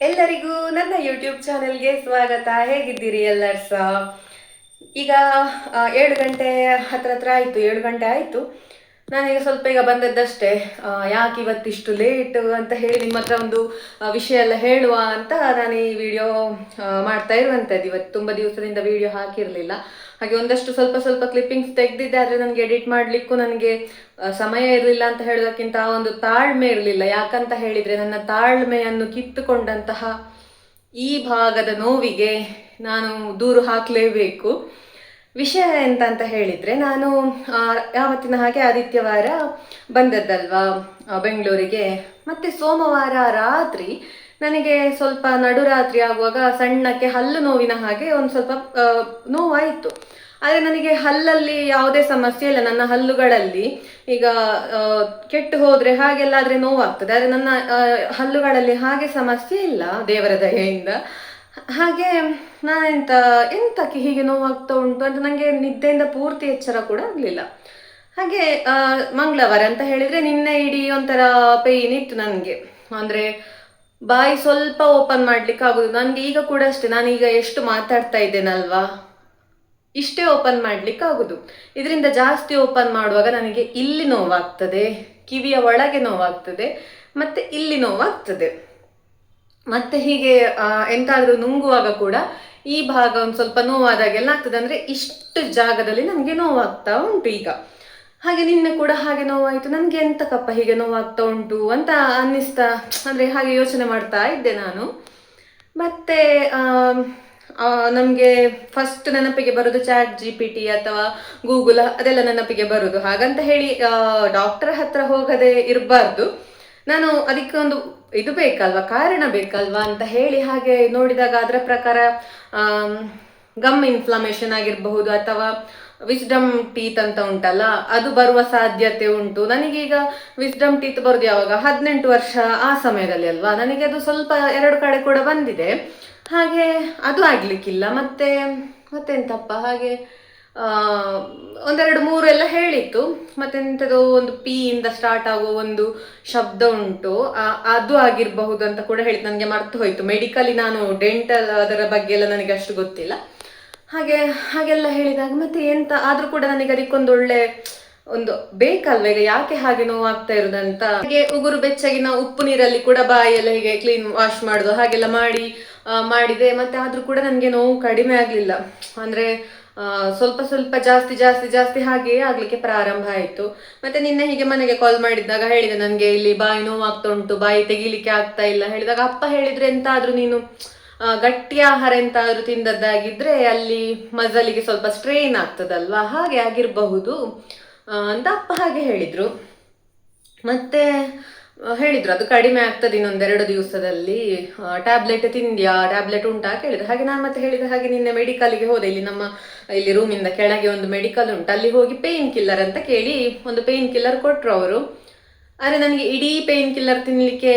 ಎಲ್ಲರಿಗೂ ನನ್ನ ಯೂಟ್ಯೂಬ್ ಚಾನೆಲ್ಗೆ ಸ್ವಾಗತ. ಹೇಗಿದ್ದೀರಿ ಎಲ್ಲರೂ ಸಹ? ಈಗ 7 ಗಂಟೆ ಹತ್ರ ಆಯಿತು, 7 ಗಂಟೆ ಆಯಿತು. ನಾನೀಗ ಸ್ವಲ್ಪ ಈಗ ಬಂದದ್ದಷ್ಟೇ. ಯಾಕೆ ಇವತ್ತಿಷ್ಟು ಲೇಟ್ ಅಂತ ಹೇಳಿ ನಿಮ್ಮ ಹತ್ರ ಒಂದು ವಿಷಯ ಎಲ್ಲ ಹೇಳುವ ಅಂತ ನಾನು ಈ ವಿಡಿಯೋ ಮಾಡ್ತಾ ಇರುವಂಥದ್ದು. ಇವತ್ತು ತುಂಬ ದಿವಸದಿಂದ ವಿಡಿಯೋ ಹಾಕಿರಲಿಲ್ಲ. ಹಾಗೆ ಒಂದಷ್ಟು ಸ್ವಲ್ಪ ಸ್ವಲ್ಪ ಕ್ಲಿಪ್ಪಿಂಗ್ಸ್ ತೆಗೆದಿದ್ದೆ, ಆದರೆ ನನಗೆ ಎಡಿಟ್ ಮಾಡಲಿಕ್ಕೂ ನನಗೆ ಸಮಯ ಇರಲಿಲ್ಲ. ಅಂತ ಹೇಳೋದಕ್ಕಿಂತ ಒಂದು ತಾಳ್ಮೆ ಇರಲಿಲ್ಲ. ಯಾಕಂತ ಹೇಳಿದರೆ ನನ್ನ ತಾಳ್ಮೆಯನ್ನು ಕಿತ್ತುಕೊಂಡಂತಹ ಈ ಭಾಗದ ನೋವಿಗೆ ನಾನು ದೂರು ಹಾಕಲೇಬೇಕು. ವಿಷಯ ಎಂತ ಅಂತ ಹೇಳಿದರೆ, ನಾನು ಯಾವತ್ತಿನ ಹಾಗೆ ಆದಿತ್ಯವಾರ ಬಂದದ್ದಲ್ವಾ ಬೆಂಗಳೂರಿಗೆ. ಮತ್ತು ಸೋಮವಾರ ರಾತ್ರಿ ನನಗೆ ಸ್ವಲ್ಪ ನಡುರಾತ್ರಿ ಆಗುವಾಗ ಸಣ್ಣಕ್ಕೆ ಹಲ್ಲು ನೋವಿನ ಹಾಗೆ ಒಂದು ಸ್ವಲ್ಪ ನೋವಾಯಿತು. ಆದರೆ ನನಗೆ ಹಲ್ಲಲ್ಲಿ ಯಾವುದೇ ಸಮಸ್ಯೆ ಇಲ್ಲ. ನನ್ನ ಹಲ್ಲುಗಳಲ್ಲಿ ಈಗ ಕೆಟ್ಟು ಹೋದರೆ ಹಾಗೆಲ್ಲಾದರೆ ನೋವಾಗ್ತದೆ, ಆದರೆ ನನ್ನ ಹಲ್ಲುಗಳಲ್ಲಿ ಹಾಗೆ ಸಮಸ್ಯೆ ಇಲ್ಲ, ದೇವರ ದಯೆಯಿಂದ. ಹಾಗೆ ಎಂತಕ್ಕೆ ಹೀಗೆ ನೋವಾಗ್ತಾ ಉಂಟು ಅಂತ ನನಗೆ ನಿದ್ದೆಯಿಂದ ಪೂರ್ತಿ ಎಚ್ಚರ ಕೂಡ ಆಗಲಿಲ್ಲ. ಹಾಗೆ ಮಂಗಳವಾರ ಅಂತ ಹೇಳಿದರೆ ನಿನ್ನೆ ಇಡೀ ಒಂಥರ ಪೇಯ್ನ್ ಇತ್ತು ನನಗೆ. ಅಂದರೆ ಬಾಯಿ ಸ್ವಲ್ಪ ಓಪನ್ ಮಾಡ್ಲಿಕ್ಕೆ ಆಗುದು ನನಗೆ. ಈಗ ಕೂಡ ಅಷ್ಟೇ, ನಾನೀಗ ಎಷ್ಟು ಮಾತಾಡ್ತಾ ಇದ್ದೇನಲ್ವಾ, ಇಷ್ಟೇ ಓಪನ್ ಮಾಡ್ಲಿಕ್ಕೆ ಆಗುದು. ಇದರಿಂದ ಜಾಸ್ತಿ ಓಪನ್ ಮಾಡುವಾಗ ನನಗೆ ಇಲ್ಲಿ ನೋವಾಗ್ತದೆ, ಕಿವಿಯ ಒಳಗೆ ನೋವಾಗ್ತದೆ, ಮತ್ತೆ ಇಲ್ಲಿ ನೋವಾಗ್ತದೆ. ಮತ್ತೆ ಹೀಗೆ ಎಂತಾದ್ರೂ ನುಂಗುವಾಗ ಕೂಡ ಈ ಭಾಗ ಒಂದು ಸ್ವಲ್ಪ ನೋವಾದಾಗೆಲ್ಲ ಆಗ್ತದೆ. ಅಂದ್ರೆ ಇಷ್ಟು ಜಾಗದಲ್ಲಿ ನನಗೆ ನೋವಾಗ್ತಾ ಉಂಟು ಈಗ. ಹಾಗೆ ನಿನ್ನೆ ಕೂಡ ಹಾಗೆ ನೋವಾಯಿತು. ನನಗೆ ಎಂತಕ್ಕಪ್ಪ ಹೀಗೆ ನೋವಾಗ್ತಾ ಉಂಟು ಅಂತ ಅನ್ನಿಸ್ತಾ, ಅಂದ್ರೆ ಹಾಗೆ ಯೋಚನೆ ಮಾಡ್ತಾ ಇದ್ದೆ ನಾನು. ಮತ್ತೆ ನಮಗೆ ಫಸ್ಟ್ ನೆನಪಿಗೆ ಬರೋದು ChatGPT ಅಥವಾ ಗೂಗಲ್, ಅದೆಲ್ಲ ನೆನಪಿಗೆ ಬರೋದು. ಹಾಗಂತ ಹೇಳಿ ಡಾಕ್ಟರ್ ಹತ್ರ ಹೋಗದೆ ಇರಬಾರ್ದು. ನಾನು ಅದಕ್ಕೆ ಒಂದು ಇದು ಬೇಕಲ್ವಾ, ಕಾರಣ ಬೇಕಲ್ವಾ ಅಂತ ಹೇಳಿ ಹಾಗೆ ನೋಡಿದಾಗ ಅದರ ಪ್ರಕಾರ ಗಮ್ ಇನ್ಫ್ಲಮೇಷನ್ ಆಗಿರಬಹುದು, ಅಥವಾ ವಿಸ್ಡಮ್ ಟೀತ್ ಅಂತ ಉಂಟಲ್ಲ, ಅದು ಬರುವ ಸಾಧ್ಯತೆ ಉಂಟು. ನನಗೀಗ ವಿಸ್ಡಮ್ ಟೀತ್ ಬರೋದು ಯಾವಾಗ, 18 ವರ್ಷ ಆ ಸಮಯದಲ್ಲಿ ಅಲ್ವಾ. ನನಗೆ ಅದು ಸ್ವಲ್ಪ 2 ಕಡೆ ಕೂಡ ಬಂದಿದೆ. ಹಾಗೆ ಅದು ಆಗ್ಲಿಕ್ಕಿಲ್ಲ. ಮತ್ತೆಂತಪ್ಪ ಹಾಗೆ 1 2 3 ಎಲ್ಲ ಹೇಳಿತ್ತು. ಮತ್ತೆಂಥದ್ದು ಒಂದು ಪಿ ಇಂದ ಸ್ಟಾರ್ಟ್ ಆಗೋ ಒಂದು ಶಬ್ದ ಉಂಟು, ಅದು ಆಗಿರಬಹುದು ಅಂತ ಕೂಡ ಹೇಳಿತ್ತು. ನನಗೆ ಮರ್ತು ಹೋಯ್ತು. ಮೆಡಿಕಲಿ ನಾನು ಡೆಂಟಲ್ ಅದರ ಬಗ್ಗೆ ಎಲ್ಲ ನನಗೆ ಅಷ್ಟು ಗೊತ್ತಿಲ್ಲ. ಹಾಗೆಲ್ಲ ಹೇಳಿದಾಗ ಮತ್ತೆ ಎಂತ ಆದ್ರೂ ಕೂಡ ನನಗೆ ಅದಕ್ಕೊಂದು ಒಳ್ಳೆ ಒಂದು ಬೇಕಲ್ವ, ಈಗ ಯಾಕೆ ಹಾಗೆ ನೋವಾಗ್ತಾ ಇರೋದಂತ. ಹಾಗೆ ಉಗುರು ಬೆಚ್ಚಗಿನ ಉಪ್ಪು ನೀರಲ್ಲಿ ಕೂಡ ಬಾಯಿಯೆಲ್ಲ ಹೀಗೆ ಕ್ಲೀನ್ ವಾಶ್ ಮಾಡುದು ಹಾಗೆಲ್ಲ ಮಾಡಿದೆ. ಮತ್ತೆ ಆದ್ರೂ ಕೂಡ ನನಗೆ ನೋವು ಕಡಿಮೆ ಆಗ್ಲಿಲ್ಲ. ಅಂದ್ರೆ ಸ್ವಲ್ಪ ಸ್ವಲ್ಪ ಜಾಸ್ತಿ ಜಾಸ್ತಿ ಜಾಸ್ತಿ ಹಾಗೆಯೇ ಆಗ್ಲಿಕ್ಕೆ ಪ್ರಾರಂಭ ಆಯ್ತು. ಮತ್ತೆ ನಿನ್ನೆ ಹೀಗೆ ಮನೆಗೆ ಕಾಲ್ ಮಾಡಿದ್ದಾಗ ಹೇಳಿದೆ, ನನಗೆ ಇಲ್ಲಿ ಬಾಯಿ ನೋವಾಗ್ತಾ ಉಂಟು, ಬಾಯಿ ತೆಗಿಲಿಕ್ಕೆ ಆಗ್ತಾ ಇಲ್ಲ ಹೇಳಿದಾಗ ಅಪ್ಪ ಹೇಳಿದ್ರೆ, ಎಂತಾದ್ರೂ ನೀನು ಗಟ್ಟಿ ಆಹಾರ ಎಂತಾದ್ರೂ ತಿಂದದ್ದಾಗಿದ್ರೆ ಅಲ್ಲಿ ಮಜಲಿಗೆ ಸ್ವಲ್ಪ ಸ್ಟ್ರೈನ್ ಆಗ್ತದಲ್ವಾ, ಹಾಗೆ ಆಗಿರಬಹುದು ಅಂತ ಅಪ್ಪ ಹಾಗೆ ಹೇಳಿದ್ರು. ಮತ್ತೆ ಹೇಳಿದ್ರು ಅದು ಕಡಿಮೆ ಆಗ್ತದೆ ಇನ್ನೊಂದೆರಡು ದಿವಸದಲ್ಲಿ, ಟ್ಯಾಬ್ಲೆಟ್ ತಿಂದ್ಯಾ, ಟ್ಯಾಬ್ಲೆಟ್ ಉಂಟಾ ಕೇಳಿದ್ರು. ಹಾಗೆ ನಾನು ಮತ್ತೆ ಹೇಳಿದ್ರೆ, ಹಾಗೆ ನಿನ್ನೆ ಮೆಡಿಕಲ್ಗೆ ಹೋದೆ. ಇಲ್ಲಿ ರೂಮಿಂದ ಕೆಳಗೆ ಒಂದು ಮೆಡಿಕಲ್ ಉಂಟು, ಅಲ್ಲಿ ಹೋಗಿ ಪೇಯ್ನ್ ಕಿಲ್ಲರ್ ಅಂತ ಕೇಳಿ ಒಂದು ಪೇಯ್ನ್ ಕಿಲ್ಲರ್ ಕೊಟ್ರು ಅವರು. ಆದರೆ ನನಗೆ ಇಡೀ ಪೇಯ್ನ್ ಕಿಲ್ಲರ್ ತಿನ್ಲಿಕ್ಕೆ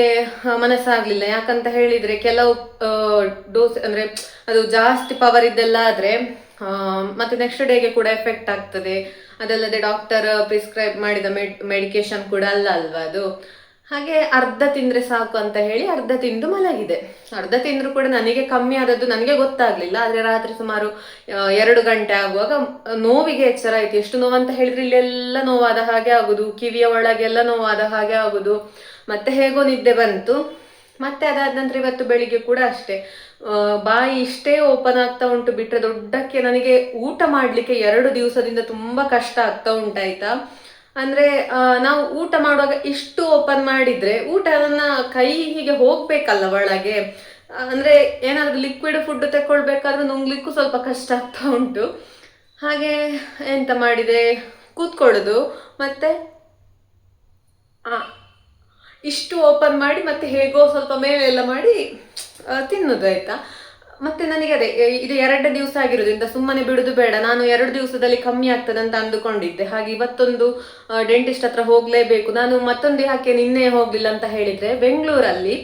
ಮನಸ್ಸಾಗ್ಲಿಲ್ಲ. ಯಾಕಂತ ಹೇಳಿದ್ರೆ ಕೆಲವು ಡೋಸ್ ಅಂದ್ರೆ ಅದು ಜಾಸ್ತಿ ಪವರ್ ಇದ್ದೆಲ್ಲ ಆದ್ರೆ ಮತ್ತೆ ನೆಕ್ಸ್ಟ್ ಡೇಗೆ ಕೂಡ ಎಫೆಕ್ಟ್ ಆಗ್ತದೆ. ಅದಲ್ಲದೆ ಡಾಕ್ಟರ್ ಪ್ರಿಸ್ಕ್ರೈಬ್ ಮಾಡಿದ ಮೆಡಿಕೇಶನ್ ಕೂಡ ಅಲ್ವಾ ಅದು. ಹಾಗೆ ಅರ್ಧ ತಿಂದ್ರೆ ಸಾಕು ಅಂತ ಹೇಳಿ ಅರ್ಧ ತಿಂದು ಮಲಗಿದೆ. ಅರ್ಧ ತಿಂದ್ರು ಕೂಡ ನನಗೆ ಕಮ್ಮಿ ಆದದ್ದು ನನಗೆ ಗೊತ್ತಾಗ್ಲಿಲ್ಲ. ಆದ್ರೆ ರಾತ್ರಿ ಸುಮಾರು 2 ಗಂಟೆ ಆಗುವಾಗ ನೋವಿಗೆ ಎಚ್ಚರ ಆಯ್ತು. ಎಷ್ಟು ನೋವಂತ ಹೇಳಿದ್ರೆ ಇಲ್ಲೆಲ್ಲ ನೋವಾದ ಹಾಗೆ ಆಗುದು, ಕಿವಿಯ ಒಳಗೆಲ್ಲ ನೋವಾದ ಹಾಗೆ ಆಗುದು. ಮತ್ತೆ ಹೇಗೋ ನಿದ್ದೆ ಬಂತು. ಮತ್ತೆ ಅದಾದ ನಂತರ ಇವತ್ತು ಬೆಳಿಗ್ಗೆ ಕೂಡ ಅಷ್ಟೇ, ಬಾಯಿ ಇಷ್ಟೇ ಓಪನ್ ಆಗ್ತಾ ಉಂಟು. ಬಿಟ್ರೆ ದೊಡ್ಡಕ್ಕೆ ನನಗೆ ಊಟ ಮಾಡ್ಲಿಕ್ಕೆ 2 ದಿವಸದಿಂದ ತುಂಬಾ ಕಷ್ಟ ಆಗ್ತಾ ಉಂಟಾಯ್ತಾ. ಅಂದ್ರೆ ನಾವು ಊಟ ಮಾಡುವಾಗ ಇಷ್ಟು ಓಪನ್ ಮಾಡಿದ್ರೆ ಊಟ ನನ್ನ ಕೈ ಹೀಗೆ ಹೋಗ್ಬೇಕಲ್ಲ ಒಳಗೆ. ಅಂದ್ರೆ ಏನಾದ್ರು ಲಿಕ್ವಿಡ್ ಫುಡ್ ತಕೊಳ್ಬೇಕಾದ್ರೆ ನುಂಗ್ಲಿಕ್ಕೂ ಸ್ವಲ್ಪ ಕಷ್ಟ ಆಗ್ತಾ ಉಂಟು. ಹಾಗೆ ಎಂತ ಮಾಡಿದೆ, ಕೂತ್ಕೊಳ್ಳೋದು ಮತ್ತೆ ಇಷ್ಟು ಓಪನ್ ಮಾಡಿ ಮತ್ತೆ ಹೇಗೋ ಸ್ವಲ್ಪ ಮೇಲೆಲ್ಲ ಮಾಡಿ ತಿನ್ನೋದು ಆಯ್ತಾ. ಮತ್ತೆ ನನಗೆ ಅದೇ ಇದು 2 ದಿವಸ ಆಗಿರೋದ್ರಿಂದ ಸುಮ್ಮನೆ ಬಿಡುದು ಬೇಡ. ನಾನು 2 ದಿವಸದಲ್ಲಿ ಕಮ್ಮಿ ಆಗ್ತದೆ ಅಂತ ಅಂದುಕೊಂಡಿದ್ದೆ. ಹಾಗೆ ಇವತ್ತೊಂದು ಡೆಂಟಿಸ್ಟ್ ಹತ್ರ ಹೋಗ್ಲೇಬೇಕು. ನಾನು ಮತ್ತೊಂದು ಯಾಕೆ ನಿನ್ನೆ ಹೋಗ್ಲಿಲ್ಲ ಅಂತ ಹೇಳಿದ್ರೆ, ಬೆಂಗಳೂರಲ್ಲಿ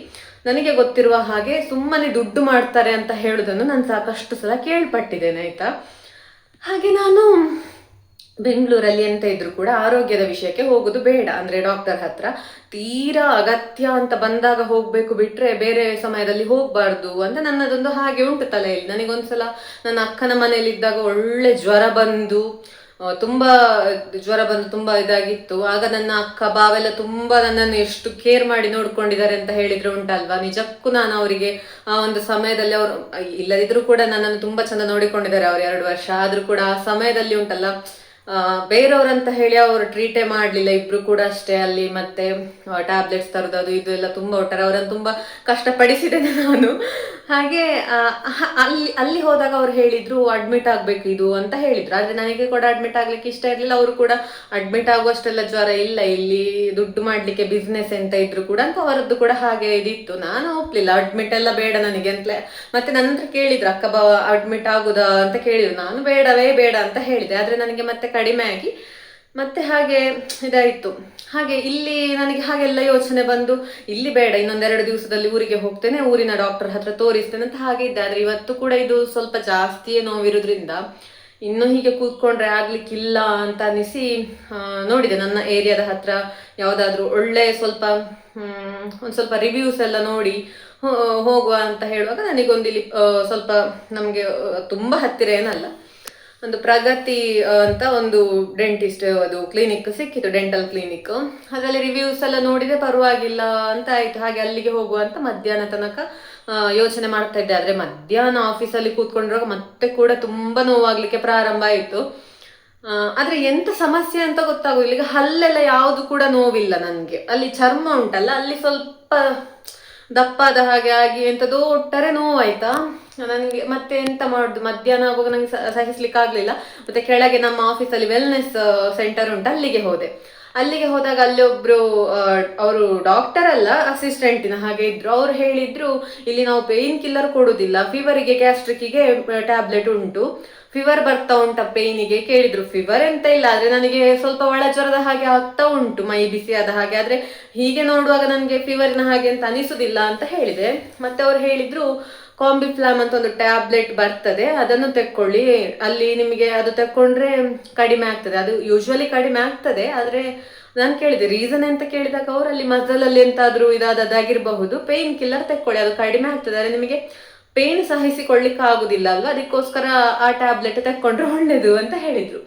ನನಗೆ ಗೊತ್ತಿರುವ ಹಾಗೆ ಸುಮ್ಮನೆ ದುಡ್ಡು ಮಾಡ್ತಾರೆ ಅಂತ ಹೇಳುದನ್ನು ನಾನು ಸಾಕಷ್ಟು ಸಲ ಕೇಳ್ಪಟ್ಟಿದ್ದೇನೆ ಆಯ್ತಾ. ಹಾಗೆ ನಾನು ಬೆಂಗಳೂರಲ್ಲಿ ಎಂತ ಇದ್ರು ಕೂಡ ಆರೋಗ್ಯದ ವಿಷಯಕ್ಕೆ ಹೋಗುದು ಬೇಡ, ಅಂದ್ರೆ ಡಾಕ್ಟರ್ ಹತ್ರ ತೀರಾ ಅಗತ್ಯ ಅಂತ ಬಂದಾಗ ಹೋಗ್ಬೇಕು, ಬಿಟ್ರೆ ಬೇರೆ ಸಮಯದಲ್ಲಿ ಹೋಗ್ಬಾರ್ದು ಅಂತ ನನ್ನದೊಂದು ಹಾಗೆ ಉಂಟು ತಲೆಯಲ್ಲಿ. ನನಗೊಂದ್ಸಲ ನನ್ನ ಅಕ್ಕನ ಮನೇಲಿ ಇದ್ದಾಗ ಒಳ್ಳೆ ಜ್ವರ ಬಂದು ತುಂಬಾ ಜ್ವರ ಬಂದು ತುಂಬಾ ಇದಾಗಿತ್ತು. ಆಗ ನನ್ನ ಅಕ್ಕ ಬಾವೆಲ್ಲ ತುಂಬಾ ನನ್ನನ್ನು ಎಷ್ಟು ಕೇರ್ ಮಾಡಿ ನೋಡ್ಕೊಂಡಿದ್ದಾರೆ ಅಂತ ಹೇಳಿದ್ರೆ ಉಂಟಲ್ವಾ, ನಿಜಕ್ಕೂ ನಾನು ಅವರಿಗೆ ಆ ಒಂದು ಸಮಯದಲ್ಲಿ, ಅವರು ಇಲ್ಲದಿದ್ರು ಕೂಡ ನನ್ನನ್ನು ತುಂಬಾ ಚಂದ ನೋಡಿಕೊಂಡಿದ್ದಾರೆ ಅವ್ರು 2 ವರ್ಷ. ಆದ್ರೂ ಕೂಡ ಆ ಸಮಯದಲ್ಲಿ ಉಂಟಲ್ಲ, ಬೇರೆಯವ್ರಂತ ಹೇಳಿ ಅವರು ಟ್ರೀಟೇ ಮಾಡ್ಲಿಲ್ಲ, ಇಬ್ರು ಕೂಡ ಅಷ್ಟೇ. ಅಲ್ಲಿ ಮತ್ತೆ ಟ್ಯಾಬ್ಲೆಟ್ಸ್ ತರೋದು ಅದು ಇದು ಎಲ್ಲ ತುಂಬಾ ಒಟ್ಟಾರೆ ಅವರನ್ನು ತುಂಬಾ ಕಷ್ಟಪಡಿಸಿದ್ದೇನೆ ನಾನು. ಹಾಗೆ ಅಲ್ಲಿ ಅಲ್ಲಿ ಹೋದಾಗ ಅವ್ರು ಹೇಳಿದ್ರು ಅಡ್ಮಿಟ್ ಆಗ್ಬೇಕು ಇದು ಅಂತ ಹೇಳಿದ್ರು. ಆದ್ರೆ ನನಗೆ ಕೂಡ ಅಡ್ಮಿಟ್ ಆಗ್ಲಿಕ್ಕೆ ಇಷ್ಟ ಇರ್ಲಿಲ್ಲ. ಅವರು ಕೂಡ ಅಡ್ಮಿಟ್ ಆಗುವಷ್ಟೆಲ್ಲ ಜ್ವರ ಇಲ್ಲ, ಇಲ್ಲಿ ದುಡ್ಡು ಮಾಡ್ಲಿಕ್ಕೆ ಬಿಸ್ನೆಸ್ ಎಂತ ಇದ್ರು ಕೂಡ ಅಂತ ಅವರದ್ದು ಕೂಡ ಹಾಗೆ ಇದಿತ್ತು. ನಾನು ಒಪ್ಲಿಲ್ಲ, ಅಡ್ಮಿಟ್ ಎಲ್ಲ ಬೇಡ ನನಗೆ ಅಂತಲೇ. ಮತ್ತೆ ನನ್ನ ಹತ್ರ ಕೇಳಿದ್ರು ಅಕ್ಕ ಬಾ ಅಡ್ಮಿಟ್ ಆಗುದಾ ಅಂತ ಕೇಳಿದ್ರು. ನಾನು ಬೇಡವೇ ಬೇಡ ಅಂತ ಹೇಳಿದೆ. ಆದ್ರೆ ನನಗೆ ಮತ್ತೆ ಕಡಿಮೆ ಆಗಿ ಮತ್ತೆ ಹಾಗೆ ಇದಾಯಿತು. ಹಾಗೆ ಇಲ್ಲಿ ನನಗೆ ಹಾಗೆಲ್ಲ ಯೋಚನೆ ಬಂದು, ಇಲ್ಲಿ ಬೇಡ, ಇನ್ನೊಂದೆರಡು ದಿವಸದಲ್ಲಿ ಊರಿಗೆ ಹೋಗ್ತೇನೆ, ಊರಿನ ಡಾಕ್ಟರ್ ಹತ್ರ ತೋರಿಸ್ತೇನೆ ಅಂತ ಹಾಗೆ ಇದ್ದೆ. ಆದ್ರೆ ಇವತ್ತು ಕೂಡ ಇದು ಸ್ವಲ್ಪ ಜಾಸ್ತಿಯೇ ನೋವಿರೋದ್ರಿಂದ ಇನ್ನು ಹೀಗೆ ಕೂತ್ಕೊಂಡ್ರೆ ಆಗ್ಲಿಕ್ಕಿಲ್ಲ ಅಂತ ಅನಿಸಿ ನೋಡಿದೆ ನನ್ನ ಏರಿಯಾದ ಹತ್ರ ಯಾವ್ದಾದ್ರು ಒಳ್ಳೆ ಸ್ವಲ್ಪ ಒಂದ್ ಸ್ವಲ್ಪ ರಿವ್ಯೂಸ್ ಎಲ್ಲ ನೋಡಿ ಹೋಗುವ ಅಂತ ಹೇಳುವಾಗ ನನಗೊಂದು ಇಲ್ಲಿ ಸ್ವಲ್ಪ ನಮ್ಗೆ ತುಂಬಾ ಹತ್ತಿರ ಏನಲ್ಲ, ಒಂದು ಪ್ರಗತಿ ಅಂತ ಒಂದು ಡೆಂಟಿಸ್ಟ್ ಅದು ಕ್ಲಿನಿಕ್ ಸಿಕ್ಕಿತ್ತು, ಡೆಂಟಲ್ ಕ್ಲಿನಿಕ್. ಅದರಲ್ಲಿ ರಿವ್ಯೂಸ್ ಎಲ್ಲ ನೋಡಿದೆ, ಪರವಾಗಿಲ್ಲ ಅಂತ ಆಯ್ತು. ಹಾಗೆ ಅಲ್ಲಿಗೆ ಹೋಗುವ ಅಂತ ಮಧ್ಯಾಹ್ನ ತನಕ ಯೋಚನೆ ಮಾಡ್ತಾ ಇದ್ದೆ. ಆದ್ರೆ ಮಧ್ಯಾಹ್ನ ಆಫೀಸಲ್ಲಿ ಕೂತ್ಕೊಂಡಿರುವಾಗ ಮತ್ತೆ ಕೂಡ ತುಂಬಾ ನೋವಾಗ್ಲಿಕ್ಕೆ ಪ್ರಾರಂಭ ಆಯ್ತು. ಆದ್ರೆ ಎಂತ ಸಮಸ್ಯೆ ಅಂತ ಗೊತ್ತಾಗುದಿಲ್ಲ. ಈಗ ಹಲ್ಲೆಲ್ಲ ಯಾವುದು ಕೂಡ ನೋವಿಲ್ಲ ನನ್ಗೆ, ಅಲ್ಲಿ ಚರ್ಮ ಉಂಟಲ್ಲ ಅಲ್ಲಿ ಸ್ವಲ್ಪ ದಪ್ಪಾದ ಹಾಗೆ ಆಗಿ ಎಂತದೋ ಒಟ್ಟಾರೆ ನೋವಾಯ್ತಾ ನನಗೆ. ಮತ್ತೆ ಎಂತ ಮಾಡುದು, ಮಧ್ಯಾಹ್ನ ಆಗುವಾಗ ನಂಗೆ ಸಹಿಸ್ಲಿಕ್ಕೆ ಆಗ್ಲಿಲ್ಲ. ಮತ್ತೆ ಕೆಳಗೆ ನಮ್ಮ ಆಫೀಸಲ್ಲಿ ವೆಲ್ನೆಸ್ ಸೆಂಟರ್ ಉಂಟು, ಅಲ್ಲಿಗೆ ಹೋದೆ. ಅಲ್ಲಿಗೆ ಹೋದಾಗ ಅಲ್ಲಿ ಒಬ್ರು ಅವರು ಡಾಕ್ಟರ್ ಅಲ್ಲ, ಅಸಿಸ್ಟೆಂಟಿನ ಹಾಗೆ ಇದ್ರು. ಅವ್ರು ಹೇಳಿದ್ರು ಇಲ್ಲಿ ನಾವು ಪೇನ್ ಕಿಲ್ಲರ್ ಕೊಡುದಿಲ್ಲ, ಫೀವರಿಗೆ ಗ್ಯಾಸ್ಟ್ರಿಕ್ಗೆ ಟ್ಯಾಬ್ಲೆಟ್ ಉಂಟು, ಫೀವರ್ ಬರ್ತಾ ಉಂಟ ಪೇನಿಗೆ ಕೇಳಿದ್ರು. ಫೀವರ್ ಎಂತ ಇಲ್ಲ, ಆದ್ರೆ ನನಗೆ ಸ್ವಲ್ಪ ಒಳ ಜ್ವರದ ಹಾಗೆ ಆಗ್ತಾ ಉಂಟು, ಮೈ ಬಿಸಿ ಆದ ಹಾಗೆ. ಆದ್ರೆ ಹೀಗೆ ನೋಡುವಾಗ ನನಗೆ ಫೀವರಿನ ಹಾಗೆ ಅಂತ ಅನಿಸುದಿಲ್ಲ ಅಂತ ಹೇಳಿದೆ. ಮತ್ತೆ ಅವ್ರು ಹೇಳಿದ್ರು ಕಾಂಬಿಫ್ಲಾಮ್ ಅಂತ ಒಂದು ಟ್ಯಾಬ್ಲೆಟ್ ಬರ್ತದೆ, ಅದನ್ನು ತೆಕ್ಕೊಳ್ಳಿ, ಅಲ್ಲಿ ನಿಮಗೆ ಅದು ತೆಕ್ಕೊಂಡ್ರೆ ಕಡಿಮೆ ಆಗ್ತದೆ. ಅದು ಯೂಶುವಲಿ ಕಡಿಮೆ ಆಗ್ತದೆ, ಆದ್ರೆ ನಾನು ಕೇಳಿದೆ ರೀಸನ್ ಅಂತ ಕೇಳಿದಾಗ ಅವರಲ್ಲಿ ಮಸಲಲ್ಲಿ ಎಂತಾದ್ರೂ ಇದಾದದಾಗಿರ್ಬಹುದು, ಪೇನ್ ಕಿಲ್ಲರ್ ತೆಕ್ಕೊಳ್ಳಿ ಅದು ಕಡಿಮೆ ಆಗ್ತದೆ, ಆದ್ರೆ ನಿಮಗೆ ಪೇನ್ ಸಹಿಸಿಕೊಳ್ಳಿಕ್ಕೆ ಆಗುದಿಲ್ಲ ಅಲ್ವಾ, ಅದಕ್ಕೋಸ್ಕರ ಆ ಟ್ಯಾಬ್ಲೆಟ್ ತೆಕ್ಕೊಂಡ್ರೆ ಒಳ್ಳೇದು ಅಂತ ಹೇಳಿದ್ರು.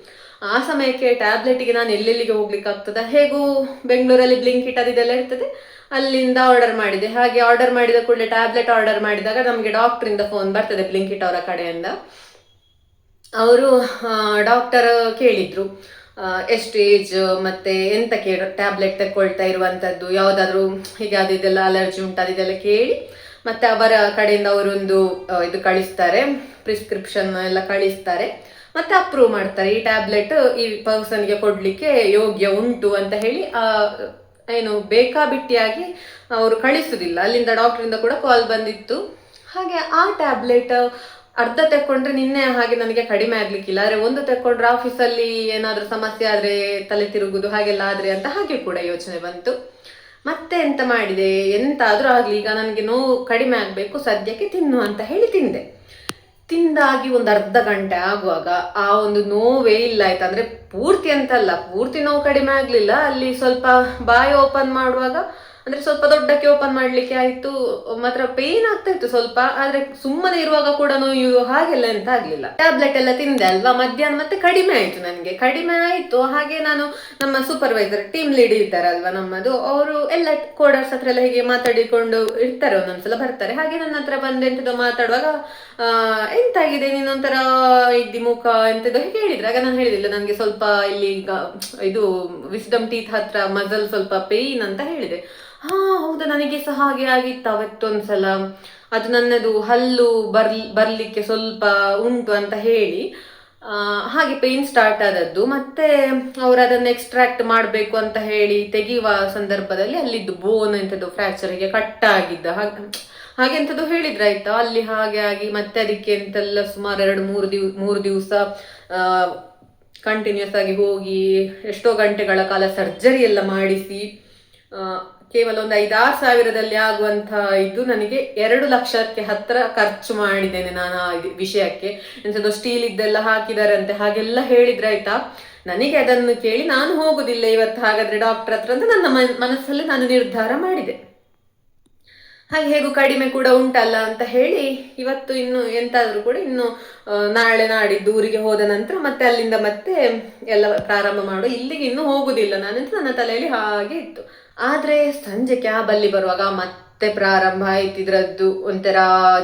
ಆ ಸಮಯಕ್ಕೆ ಟ್ಯಾಬ್ಲೆಟ್ಗೆ ನಾನು ಎಲ್ಲೆಲ್ಲಿಗೆ ಹೋಗ್ಲಿಕ್ಕೆ ಆಗ್ತದ, ಹೇಗೂ ಬೆಂಗಳೂರಲ್ಲಿ ಬ್ಲಿಂಕಿಟ್ ಅದೆಲ್ಲ ಇರ್ತದೆ, ಅಲ್ಲಿಂದ ಆರ್ಡರ್ ಮಾಡಿದೆ. ಹಾಗೆ ಆರ್ಡರ್ ಮಾಡಿದ ಕೂಡಲೇ ಟ್ಯಾಬ್ಲೆಟ್ ಆರ್ಡರ್ ಮಾಡಿದಾಗ ನಮಗೆ ಡಾಕ್ಟ್ರಿಂದ ಫೋನ್ ಬರ್ತದೆ ಬ್ಲಿಂಕಿಟ್ ಅವರ ಕಡೆಯಿಂದ. ಅವರು ಡಾಕ್ಟರ್ ಕೇಳಿದ್ರು ಎಷ್ಟು ಏಜ್ ಮತ್ತೆ ಎಂತಕ್ಕೆ ಟ್ಯಾಬ್ಲೆಟ್ ತಗೊಳ್ತಾ ಇರುವಂತದ್ದು, ಯಾವ್ದಾದ್ರು ಹೀಗೆ ಅದು ಇದೆಲ್ಲ ಅಲರ್ಜಿ ಉಂಟು ಅದೆಲ್ಲ ಕೇಳಿ ಮತ್ತೆ ಅವರ ಕಡೆಯಿಂದ ಅವರೊಂದು ಇದು ಕಳಿಸ್ತಾರೆ, ಪ್ರಿಸ್ಕ್ರಿಪ್ಷನ್ ಎಲ್ಲ ಕಳಿಸ್ತಾರೆ, ಮತ್ತೆ ಅಪ್ರೂವ್ ಮಾಡ್ತಾರೆ ಈ ಟ್ಯಾಬ್ಲೆಟ್ ಈ ಪರ್ಸನ್ಗೆ ಕೊಡ್ಲಿಕ್ಕೆ ಯೋಗ್ಯ ಉಂಟು ಅಂತ ಹೇಳಿ. ಏನು ಬೇಕಾಬಿಟ್ಟಿಯಾಗಿ ಅವರು ಕಳಿಸುದಿಲ್ಲ, ಅಲ್ಲಿಂದ ಡಾಕ್ಟರಿಂದ ಕೂಡ ಕಾಲ್ ಬಂದಿತ್ತು. ಹಾಗೆ ಆ ಟ್ಯಾಬ್ಲೆಟ್ ಅರ್ಧ ತೆಕ್ಕೊಂಡ್ರೆ ನಿನ್ನೆ ಹಾಗೆ ನನಗೆ ಕಡಿಮೆ ಆಗ್ಲಿಕ್ಕಿಲ್ಲ, ಆದ್ರೆ ಒಂದು ತೆಕ್ಕೊಂಡ್ರೆ ಆಫೀಸಲ್ಲಿ ಏನಾದ್ರೂ ಸಮಸ್ಯೆ ಆದ್ರೆ ತಲೆ ತಿರುಗುದು ಹಾಗೆಲ್ಲ ಆದ್ರೆ ಅಂತ ಹಾಗೆ ಕೂಡ ಯೋಚನೆ ಬಂತು. ಮತ್ತೆ ಎಂತ ಮಾಡಿದೆ, ಎಂತಾದ್ರೂ ಆಗ್ಲಿ ಈಗ ನನಗೆ ನೋವು ಕಡಿಮೆ ಆಗ್ಬೇಕು, ಸದ್ಯಕ್ಕೆ ತಿನ್ನು ಅಂತ ಹೇಳಿ ತಿಂದೆ. ತಿಂದಾಗಿ ಒಂದು ಅರ್ಧ ಗಂಟೆ ಆಗುವಾಗ ಆ ಒಂದು ನೋವೇ ಇಲ್ಲ ಆಯ್ತು. ಅಂದ್ರೆ ಪೂರ್ತಿ ಅಂತಲ್ಲ, ಪೂರ್ತಿ ನೋವು ಕಡಿಮೆ ಆಗ್ಲಿಲ್ಲ, ಅಲ್ಲಿ ಸ್ವಲ್ಪ ಬಾಯಿ ಓಪನ್ ಮಾಡುವಾಗ ಅಂದ್ರೆ ಸ್ವಲ್ಪ ದೊಡ್ಡಕ್ಕೆ ಓಪನ್ ಮಾಡ್ಲಿಕ್ಕೆ ಆಯ್ತು, ಮಾತ್ರ ಪೇನ್ ಆಗ್ತಾ ಇತ್ತು ಸ್ವಲ್ಪ. ಆದ್ರೆ ಸುಮ್ಮನೆ ಇರುವಾಗ ಕೂಡ ನೋವು ಹಾಗೆಲ್ಲ ಎಂತ ಆಗ್ಲಿಲ್ಲ. ಟ್ಯಾಬ್ಲೆಟ್ ಎಲ್ಲ ತಿಂದೆ ಅಲ್ವಾ, ಮಧ್ಯಾಹ್ನ ಮತ್ತೆ ಕಡಿಮೆ ಆಯ್ತು, ನನಗೆ ಕಡಿಮೆ ಆಯ್ತು. ಹಾಗೆ ನಾನು ನಮ್ಮ ಸೂಪರ್ವೈಸರ್ ಟೀಮ್ ಲೀಡ್ ಇದ್ದಾರಲ್ವಾ ನಮ್ಮದು, ಅವರು ಎಲ್ಲ ಕೋಡರ್ಸ್ ಹತ್ರ ಎಲ್ಲ ಹೀಗೆ ಮಾತಾಡಿಕೊಂಡು ಇರ್ತಾರೆ, ಒಂದೊಂದ್ಸಲ ಬರ್ತಾರೆ. ಹಾಗೆ ನನ್ನ ಹತ್ರ ಬಂದು ಎಂತದೋ ಮಾತಾಡುವಾಗ ಎಂತಾಗಿದೆ ನೀನೊಂಥರ ಇದ್ದಿ ಮುಖ ಎಂತದೋ ಹೇಳಿದ್ರೆ. ಆಗ ನಾನು ಹೇಳಿದಿಲ್ಲ ನನಗೆ ಸ್ವಲ್ಪ ಇಲ್ಲಿ ಇದು ವಿಸ್ಡಮ್ ಟೀತ್ ಹತ್ರ ಮಜಲ್ ಸ್ವಲ್ಪ ಪೇನ್ ಅಂತ ಹೇಳಿದೆ. ಹೌದಾ, ನನಗೆ ಸಹ ಹಾಗೆ ಆಗಿತ್ತು ಅವತ್ತೊಂದ್ಸಲ, ಅದು ನನ್ನದು ಹಲ್ಲು ಬರ್ಲಿಕ್ಕೆ ಸ್ವಲ್ಪ ಉಂಟು ಅಂತ ಹೇಳಿ ಹಾಗೆ ಪೇನ್ ಸ್ಟಾರ್ಟ್ ಆದದ್ದು. ಮತ್ತೆ ಅವರು ಅದನ್ನು ಎಕ್ಸ್ಟ್ರಾಕ್ಟ್ ಮಾಡಬೇಕು ಅಂತ ಹೇಳಿ ತೆಗೆಯುವ ಸಂದರ್ಭದಲ್ಲಿ ಅಲ್ಲಿದ್ದು ಬೋನ್ ಎಂತದ್ದು ಫ್ರಾಕ್ಚರ್ಗೆ ಕಟ್ ಆಗಿದ್ದ ಹಾಗೆ ಎಂತದ್ದು ಹೇಳಿದ್ರಾಯ್ತಾ, ಅಲ್ಲಿ ಹಾಗೆ ಆಗಿ ಮತ್ತೆ ಅದಕ್ಕೆ ಎಂತೆಲ್ಲ ಸುಮಾರು 2-3 ದಿವಸ ಕಂಟಿನ್ಯೂಸ್ ಆಗಿ ಹೋಗಿ ಎಷ್ಟೋ ಗಂಟೆಗಳ ಕಾಲ ಸರ್ಜರಿ ಎಲ್ಲ ಮಾಡಿಸಿ ಕೇವಲ ಒಂದು 5-6 ಸಾವಿರದಲ್ಲಿ ಆಗುವಂತ ಇದು ನನಗೆ 2 ಲಕ್ಷಕ್ಕೆ ಹತ್ರ ಖರ್ಚು ಮಾಡಿದ್ದೇನೆ ನಾನು ಆ ವಿಷಯಕ್ಕೆ. ಎಂತದ್ದು ಸ್ಟೀಲ್ ಇದ್ದೆಲ್ಲ ಹಾಕಿದಾರಂತೆ ಹಾಗೆಲ್ಲ ಹೇಳಿದ್ರೆ ಆಯ್ತಾ. ನನಗೆ ಅದನ್ನು ಕೇಳಿ ನಾನು ಹೋಗುದಿಲ್ಲ ಇವತ್ತು ಹಾಗಾದ್ರೆ ಡಾಕ್ಟರ್ ಹತ್ರ ಅಂತ ನನ್ನ ಮನಸ್ಸಲ್ಲಿ ನಾನು ನಿರ್ಧಾರ ಮಾಡಿದೆ. ಹಾಗೆ ಹೇಗೂ ಕಡಿಮೆ ಕೂಡ ಉಂಟಲ್ಲ ಅಂತ ಹೇಳಿ ಇವತ್ತು ಇನ್ನು ಎಂತಾದ್ರೂ ಕೂಡ ಇನ್ನು ನಾಳೆ ನಾಡಿದ್ದು ಊರಿಗೆ ಹೋದ ನಂತರ ಮತ್ತೆ ಅಲ್ಲಿಂದ ಮತ್ತೆ ಎಲ್ಲ ಪ್ರಾರಂಭ ಮಾಡು, ಇಲ್ಲಿಗೆ ಇನ್ನು ಹೋಗುದಿಲ್ಲ ನಾನಂತ ನನ್ನ ತಲೆಯಲ್ಲಿ ಹಾಗೆ ಇತ್ತು. ಆದ್ರೆ ಸಂಜೆ ಕ್ಯಾಬ್ ಅಲ್ಲಿ ಬರುವಾಗ ಮತ್ತೆ ಪ್ರಾರಂಭ ಆಯ್ತು ಇದ್ರದ್ದು, ಒಂಥರ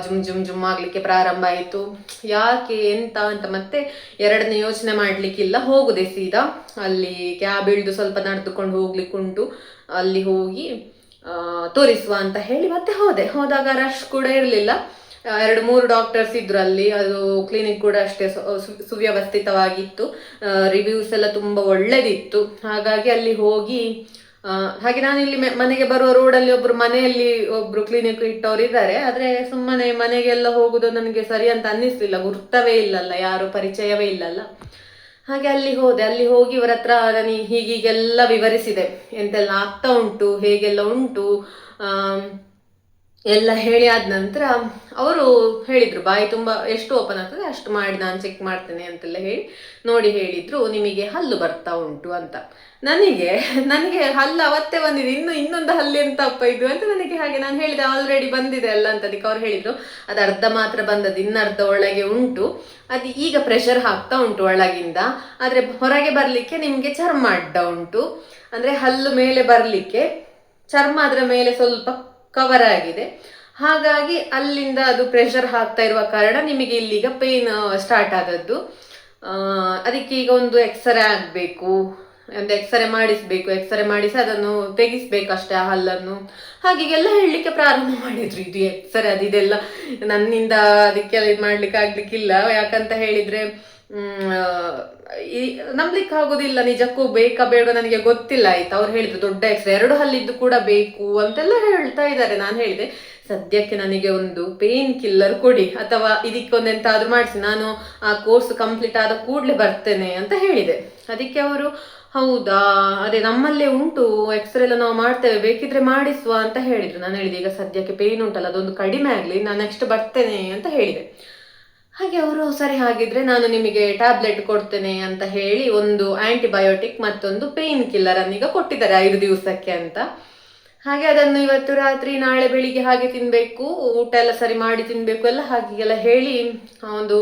ಜುಮ್ ಜುಮ್ ಜುಮ್ ಆಗ್ಲಿಕ್ಕೆ ಪ್ರಾರಂಭ ಆಯ್ತು. ಯಾಕೆ ಎಂತ ಅಂತ ಮತ್ತೆ ಎರಡನೇ ಯೋಚನೆ ಮಾಡ್ಲಿಕ್ಕಿಲ್ಲ, ಹೋಗುದೆ ಸೀದಾ ಅಲ್ಲಿ ಕ್ಯಾಬ್ ಇಳಿದು ಸ್ವಲ್ಪ ನಡೆದುಕೊಂಡು ಹೋಗ್ಲಿಕ್ಕೆ ಉಂಟು, ಅಲ್ಲಿ ಹೋಗಿ ತೋರಿಸುವ ಅಂತ ಹೇಳಿ ಮತ್ತೆ ಹೋದಾಗ ರಶ್ ಕೂಡ ಇರಲಿಲ್ಲ. 2-3 ಡಾಕ್ಟರ್ಸ್ ಇದ್ರು ಅಲ್ಲಿ. ಅದು ಕ್ಲಿನಿಕ್ ಕೂಡ ಅಷ್ಟೇ ಸುವ್ಯವಸ್ಥಿತವಾಗಿತ್ತು, ರಿವ್ಯೂಸ್ ಎಲ್ಲ ತುಂಬಾ ಒಳ್ಳೇದಿತ್ತು. ಹಾಗಾಗಿ ಅಲ್ಲಿ ಹೋಗಿ ಹಾಗೆ ನಾನು ಇಲ್ಲಿ ಮನೆಗೆ ಬರುವ ರೋಡಲ್ಲಿ ಮನೆಯಲ್ಲಿ ಒಬ್ರು ಕ್ಲಿನಿಕ್ ಇಟ್ಟವ್ರು ಇದ್ದಾರೆ. ಆದ್ರೆ ಸುಮ್ಮನೆ ಮನೆಗೆಲ್ಲ ಹೋಗುದು ನನಗೆ ಸರಿ ಅಂತ ಅನ್ನಿಸ್ಲಿಲ್ಲ, ಗುರ್ತವೇ ಇಲ್ಲಲ್ಲ, ಯಾರು ಪರಿಚಯವೇ ಇಲ್ಲಲ್ಲ. ಹಾಗೆ ಅಲ್ಲಿ ಹೋಗಿ ಇವರ ಹತ್ರ ನಾನು ಹೀಗೀಗೆಲ್ಲ ವಿವರಿಸಿದೆ, ಎಂತೆಲ್ಲ ಆಗ್ತಾ ಉಂಟು, ಹೇಗೆಲ್ಲ ಉಂಟು ಎಲ್ಲ ಹೇಳಿ ಆದ ನಂತರ ಅವರು ಹೇಳಿದ್ರು, ಬಾಯಿ ತುಂಬಾ ಎಷ್ಟು ಓಪನ್ ಆಗ್ತದೆ ಅಷ್ಟು ಮಾಡಿ ನಾನು ಚೆಕ್ ಮಾಡ್ತೇನೆ ಅಂತೆಲ್ಲ ನೋಡಿ ಹೇಳಿದ್ರು, ನಿಮಗೆ ಹಲ್ಲು ಬರ್ತಾ ಉಂಟು ಅಂತ. ನನಗೆ ಹಲ್ಲು ಅವತ್ತೇ ಬಂದಿದೆ, ಇನ್ನೊಂದು ಹಲ್ಲು ಎಂತಪ್ಪ ಇದು ಅಂತ ನನಗೆ ಹಾಗೆ ನಾನು ಹೇಳಿದೆ, ಆಲ್ರೆಡಿ ಬಂದಿದೆ ಅಲ್ಲ ಅಂತ. ಅದಕ್ಕೆ ಅವ್ರು ಹೇಳಿದ್ರು, ಅದು ಅರ್ಧ ಮಾತ್ರ ಬಂದದ್ದು, ಇನ್ನರ್ಧ ಒಳಗೆ ಉಂಟು, ಅದು ಈಗ ಪ್ರೆಷರ್ ಹಾಕ್ತಾ ಉಂಟು ಒಳಗಿಂದ, ಆದ್ರೆ ಹೊರಗೆ ಬರ್ಲಿಕ್ಕೆ ನಿಮ್ಗೆ ಚರ್ಮ ಅಡ್ಡ ಉಂಟು, ಅಂದ್ರೆ ಹಲ್ಲು ಮೇಲೆ ಬರ್ಲಿಕ್ಕೆ ಚರ್ಮ ಅದರ ಮೇಲೆ ಸ್ವಲ್ಪ ಕವರ್ ಆಗಿದೆ, ಹಾಗಾಗಿ ಅಲ್ಲಿಂದ ಅದು ಪ್ರೆಷರ್ ಹಾಕ್ತಾ ಇರುವ ಕಾರಣ ನಿಮಗೆ ಇಲ್ಲಿಗ ಪೇನ್ ಸ್ಟಾರ್ಟ್ ಆದದ್ದು. ಅದಕ್ಕೆ ಈಗ ಒಂದು ಎಕ್ಸ್ರೇ ಆಗ್ಬೇಕು, ಒಂದು ಎಕ್ಸ್ರೇ ಮಾಡಿಸ್ಬೇಕು, ಎಕ್ಸ್ರೇ ಮಾಡಿಸಿ ಅದನ್ನು ತೆಗಿಸ್ಬೇಕಷ್ಟೇ ಆ ಹಲ್ಲನ್ನು, ಹಾಗೆಲ್ಲ ಹೇಳಲಿಕ್ಕೆ ಪ್ರಾರಂಭ ಮಾಡಿದ್ರು. ಇದು ಎಕ್ಸ್ರೇ ಅದಿದೆಲ್ಲ ನನ್ನಿಂದ ಅದಕ್ಕೆಲ್ಲ ಇದು ಮಾಡ್ಲಿಕ್ಕೆ ಆಗ್ಲಿಕ್ಕಿಲ್ಲ, ಯಾಕಂತ ಹೇಳಿದ್ರೆ ನಂಬ್ಲಿಕ್ಕೆ ಆಗೋದಿಲ್ಲ, ನಿಜಕ್ಕೂ ಬೇಕಾ ಬೇಡ ನನಗೆ ಗೊತ್ತಿಲ್ಲ ಆಯ್ತಾ. ಅವ್ರು ಹೇಳಿದ್ರು ದೊಡ್ಡ ಎಕ್ಸ್ರೇ 2 ಹಲ್ಲಿದ್ದು ಕೂಡ ಬೇಕು ಅಂತೆಲ್ಲ ಹೇಳ್ತಾ ಇದ್ದಾರೆ. ನಾನು ಹೇಳಿದೆ, ಸದ್ಯಕ್ಕೆ ನನಗೆ ಒಂದು ಪೇನ್ ಕಿಲ್ಲರ್ ಕೊಡಿ, ಅಥವಾ ಇದಕ್ಕೊಂದೆಂತಾದ್ರೂ ಮಾಡಿಸಿ, ನಾನು ಆ ಕೋರ್ಸ್ ಕಂಪ್ಲೀಟ್ ಆದ ಕೂಡಲೇ ಬರ್ತೇನೆ ಅಂತ ಹೇಳಿದೆ. ಅದಕ್ಕೆ ಅವರು, ಹೌದಾ ಅದೇ ನಮ್ಮಲ್ಲೇ ಉಂಟು ಎಕ್ಸ್ರೇ ಎಲ್ಲ ನಾವು ಮಾಡ್ತೇವೆ, ಬೇಕಿದ್ರೆ ಮಾಡಿಸುವ ಅಂತ ಹೇಳಿದ್ರು. ನಾನು ಹೇಳಿದೆ, ಈಗ ಸದ್ಯಕ್ಕೆ ಪೇನ್ ಉಂಟಲ್ಲ ಅದೊಂದು ಕಡಿಮೆ ಆಗ್ಲಿ, ನಾನು ನೆಕ್ಸ್ಟ್ ಬರ್ತೇನೆ ಅಂತ ಹೇಳಿದೆ. ಹಾಗೆ ಅವರು, ಸರಿ ಹಾಗಿದ್ರೆ ನಾನು ನಿಮಗೆ ಟ್ಯಾಬ್ಲೆಟ್ ಕೊಡ್ತೇನೆ ಅಂತ ಹೇಳಿ ಒಂದು ಆಂಟಿಬಯೋಟಿಕ್ ಮತ್ತೊಂದು ಪೇನ್ ಕಿಲ್ಲರ್ ಅನ್ನೀಗ ಕೊಟ್ಟಿದ್ದಾರೆ 5 ದಿವಸಕ್ಕೆ ಅಂತ. ಹಾಗೆ ಅದನ್ನು ಇವತ್ತು ರಾತ್ರಿ ನಾಳೆ ಬೆಳಿಗ್ಗೆ ಹಾಗೆ ತಿನ್ಬೇಕು, ಊಟ ಎಲ್ಲ ಸರಿ ಮಾಡಿ ತಿನ್ಬೇಕು ಎಲ್ಲ ಹಾಗೆಲ್ಲ ಹೇಳಿ ಒಂದು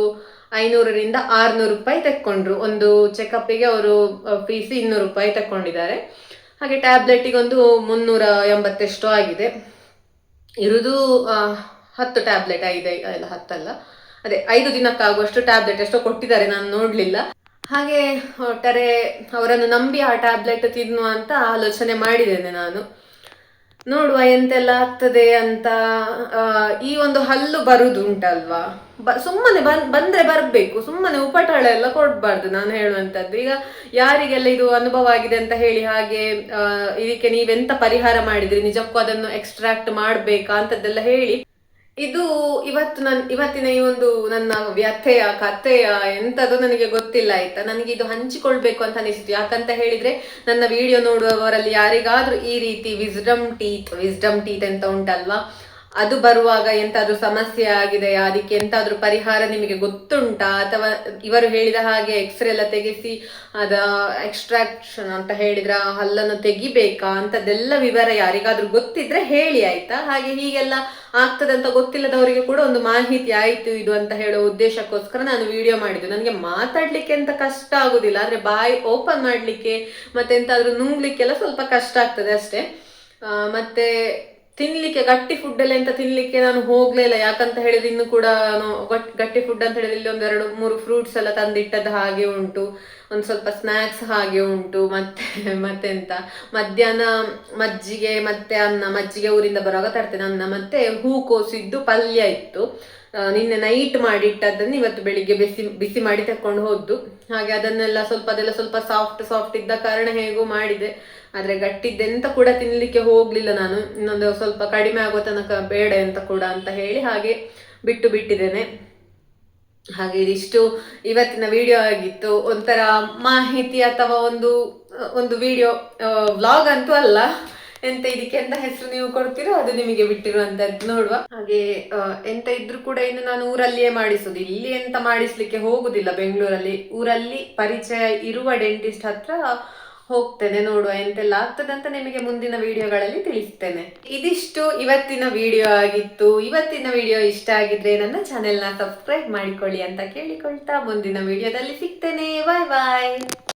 500ರಿಂದ 600 ರೂಪಾಯಿ ತೆಕ್ಕೊಂಡ್ರು. ಒಂದು ಚೆಕಪ್ಪಿಗೆ ಅವರು ಫೀಸ್ 200 ರೂಪಾಯಿ ತಕೊಂಡಿದ್ದಾರೆ. ಹಾಗೆ ಟ್ಯಾಬ್ಲೆಟಿಗೆ ಒಂದು 380 ಎಷ್ಟೋ ಆಗಿದೆ. ಇರುವುದು 10 ಟ್ಯಾಬ್ಲೆಟ್, 10 ಅಲ್ಲ, ಅದೇ 5 ದಿನಕ್ಕಾಗುವಷ್ಟು ಟ್ಯಾಬ್ಲೆಟ್ ಎಷ್ಟೋ ಕೊಟ್ಟಿದ್ದಾರೆ, ನಾನು ನೋಡ್ಲಿಲ್ಲ. ಹಾಗೆ ಒಟ್ಟಾರೆ ಅವರನ್ನು ನಂಬಿ ಆ ಟ್ಯಾಬ್ಲೆಟ್ ತಿನ್ನುವ ಅಂತ ಆಲೋಚನೆ ಮಾಡಿದ್ದೇನೆ ನಾನು. ನೋಡುವ ಎಂತೆಲ್ಲ ಆಗ್ತದೆ ಅಂತ. ಈ ಒಂದು ಹಲ್ಲು ಬರುದು ಉಂಟಲ್ವಾ, ಸುಮ್ಮನೆ ಬಂದ್ರೆ ಬರ್ಬೇಕು, ಸುಮ್ಮನೆ ಉಪಟಳ ಎಲ್ಲ ಕೊಡ್ಬಾರ್ದು. ನಾನು ಹೇಳುವಂತದ್ದು, ಈಗ ಯಾರಿಗೆಲ್ಲ ಇದು ಅನುಭವ ಆಗಿದೆ ಅಂತ ಹೇಳಿ ಹಾಗೆ ಇದಕ್ಕೆ ನೀವೆಂತ ಪರಿಹಾರ ಮಾಡಿದ್ರಿ, ನಿಜಕ್ಕೂ ಅದನ್ನು ಎಕ್ಸ್ಟ್ರಾಕ್ಟ್ ಮಾಡ್ಬೇಕಾ ಅಂತದ್ದೆಲ್ಲ ಹೇಳಿ. ಇದು ಇವತ್ತಿನ ಈ ಒಂದು ನನ್ನ ವ್ಯಥೆಯ ಕಥೆಯ ಎಂತದು ನನಗೆ ಗೊತ್ತಿಲ್ಲ ಆಯ್ತಾ. ನನಗೆ ಇದು ಹಂಚಿಕೊಳ್ಬೇಕು ಅಂತ ಅನಿಸಿತು. ಯಾಕಂತ ಹೇಳಿದ್ರೆ ನನ್ನ ವಿಡಿಯೋ ನೋಡುವವರಲ್ಲಿ ಯಾರಿಗಾದ್ರೂ ಈ ರೀತಿ ವಿಸ್ಡಮ್ ಟೀತ್ ಅಂತ ಉಂಟಲ್ವಾ, ಅದು ಬರುವಾಗ ಎಂತಾದ್ರೂ ಸಮಸ್ಯೆ ಆಗಿದೆಯಾ, ಅದಕ್ಕೆ ಎಂತಾದ್ರೂ ಪರಿಹಾರ ನಿಮಗೆ ಗೊತ್ತುಂಟಾ, ಅಥವಾ ಇವರು ಹೇಳಿದ ಹಾಗೆ ಎಕ್ಸ್ರೇ ಎಲ್ಲ ತೆಗೆಸಿ ಅದ ಎಕ್ಸ್ಟ್ರಾಕ್ಷನ್ ಅಂತ ಹೇಳಿದ್ರ ಹಲ್ಲನ್ನು ತೆಗಿಬೇಕಾ ಅಂತದೆಲ್ಲ ವಿವರ ಯಾರಿಗಾದ್ರೂ ಗೊತ್ತಿದ್ರೆ ಹೇಳಿ ಆಯ್ತಾ. ಹಾಗೆ ಹೀಗೆಲ್ಲ ಆಗ್ತದಂತ ಗೊತ್ತಿಲ್ಲದವರಿಗೆ ಕೂಡ ಒಂದು ಮಾಹಿತಿ ಆಯ್ತು ಇದು ಅಂತ ಹೇಳೋ ಉದ್ದೇಶಕ್ಕೋಸ್ಕರ ನಾನು ವಿಡಿಯೋ ಮಾಡಿದ್ದು. ನನಗೆ ಮಾತಾಡ್ಲಿಕ್ಕೆ ಅಂತ ಕಷ್ಟ ಆಗುದಿಲ್ಲ, ಆದ್ರೆ ಬಾಯಿ ಓಪನ್ ಮಾಡ್ಲಿಕ್ಕೆ ಮತ್ತೆ ಎಂತಾದ್ರೂ ನುಂಗ್ಲಿಕ್ಕೆಲ್ಲ ಸ್ವಲ್ಪ ಕಷ್ಟ ಆಗ್ತದೆ ಅಷ್ಟೇ. ಮತ್ತೆ ತಿನ್ಲಿಕ್ಕೆ ಗಟ್ಟಿ ಫುಡ್ ಎಲ್ಲ ಎಂತ ತಿನ್ಲಿಕ್ಕೆ ನಾನು ಹೋಗ್ಲೇ ಇಲ್ಲ. ಯಾಕಂತ ಹೇಳಿದ್ರೆ ಇನ್ನು ಕೂಡ ಗಟ್ಟಿ ಫುಡ್ ಅಂತ ಹೇಳಿದ್ರೆ ಇಲ್ಲಿ 1-2-3 ಫ್ರೂಟ್ಸ್ ಎಲ್ಲ ತಂದಿಟ್ಟದ್ದು ಹಾಗೆ ಉಂಟು, ಒಂದು ಸ್ವಲ್ಪ ಸ್ನಾಕ್ಸ್ ಹಾಗೆ ಉಂಟು, ಮತ್ತೆಂತ ಮಧ್ಯಾಹ್ನ ಮಜ್ಜಿಗೆ ಮತ್ತೆ ಅನ್ನ, ಮಜ್ಜಿಗೆ ಊರಿಂದ ಬರುವಾಗ ತರ್ತೇನೆ ಅನ್ನ, ಮತ್ತೆ ಹೂಕೋಸಿದ್ದು ಪಲ್ಯ ಇತ್ತು, ನಿನ್ನೆ ನೈಟ್ ಮಾಡಿ ಇಟ್ಟದ್ದನ್ನು ಇವತ್ತು ಬೆಳಿಗ್ಗೆ ಬಿಸಿ ಮಾಡಿ ತಕೊಂಡು ಹೋದ್ದು. ಹಾಗೆ ಅದೆಲ್ಲ ಸ್ವಲ್ಪ ಸಾಫ್ಟ್ ಇದ್ದ ಕಾರಣ ಹೇಗೋ ಮಾಡಿದೆ. ಆದ್ರೆ ಗಟ್ಟಿದ್ದೆಂತ ಕೂಡ ತಿನ್ಲಿಕ್ಕೆ ಹೋಗ್ಲಿಲ್ಲ ನಾನು, ಇನ್ನೊಂದು ಸ್ವಲ್ಪ ಕಡಿಮೆ ಆಗೋ ತನಕ ಬೇಡ ಅಂತ ಕೂಡ ಅಂತ ಹೇಳಿ ಹಾಗೆ ಬಿಟ್ಟಿದ್ದೇನೆ. ಹಾಗೆ ಇದಿಷ್ಟು ಇವತ್ತಿನ ವಿಡಿಯೋ ಆಗಿತ್ತು. ಒಂಥರ ಮಾಹಿತಿ ಅಥವಾ ಒಂದು ವಿಡಿಯೋ ವ್ಲಾಗ್ ಅಂತೂ ಅಲ್ಲ, ಎಂತ ಇದಕ್ಕೆ ಎಂತ ಹೆಸರು ನೀವು ಕೊಡ್ತೀರೋ ಅದು ನಿಮಗೆ ಬಿಟ್ಟಿರುವಂತದ್ದು ನೋಡುವ. ಹಾಗೆ ಎಂತ ಇದ್ರು ಕೂಡ ಇನ್ನು ನಾನು ಊರಲ್ಲಿಯೇ ಮಾಡಿಸುದು, ಇಲ್ಲಿ ಎಂತ ಮಾಡಿಸ್ಲಿಕ್ಕೆ ಹೋಗುದಿಲ್ಲ. ಬೆಂಗಳೂರಲ್ಲಿ ಊರಲ್ಲಿ ಪರಿಚಯ ಇರುವ ಡೆಂಟಿಸ್ಟ್ ಹತ್ರ ಹೋಗ್ತೇನೆ. ನೋಡುವ ಎಂತೆಲ್ಲ ಆಗ್ತದೆ ಅಂತ ನಿಮಗೆ ಮುಂದಿನ ವಿಡಿಯೋಗಳಲ್ಲಿ ತಿಳಿಸ್ತೇನೆ. ಇದಿಷ್ಟು ಇವತ್ತಿನ ವಿಡಿಯೋ ಆಗಿತ್ತು. ಇವತ್ತಿನ ವಿಡಿಯೋ ಇಷ್ಟ ಆಗಿದ್ರೆ ನನ್ನ ಚಾನೆಲ್ನ ಸಬ್ಸ್ಕ್ರೈಬ್ ಮಾಡಿಕೊಳ್ಳಿ ಅಂತ ಕೇಳಿಕೊಳ್ತಾ ಮುಂದಿನ ವಿಡಿಯೋದಲ್ಲಿ ಸಿಗ್ತೇನೆ. ಬಾಯ್ ಬಾಯ್.